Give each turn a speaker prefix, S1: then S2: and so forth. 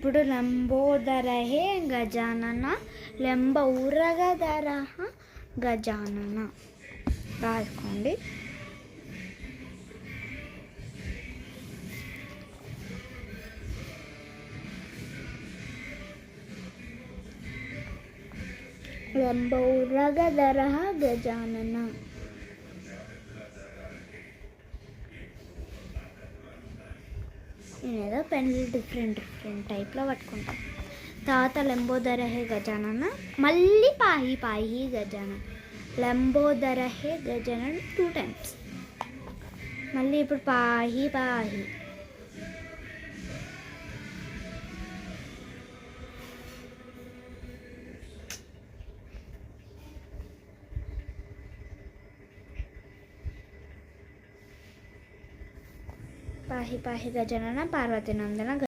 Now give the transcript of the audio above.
S1: ఇప్పుడు లంబోదరహే గజానన లంబ ఉరగధర గజానన రాసుకోండి. లంబ ఉరగధర గజానన. నేనేదో పెన్నులు డిఫరెంట్ టైప్లో పట్టుకుంటాం. తర్వాత లంబోదరహే గజానన, మళ్ళీ పాహి పాహి గజానన. లంబోదరహే గజానన 2 times. మళ్ళీ ఇప్పుడు పాహి పాహి. పాహి పాహి గజానన పార్వతీ నందన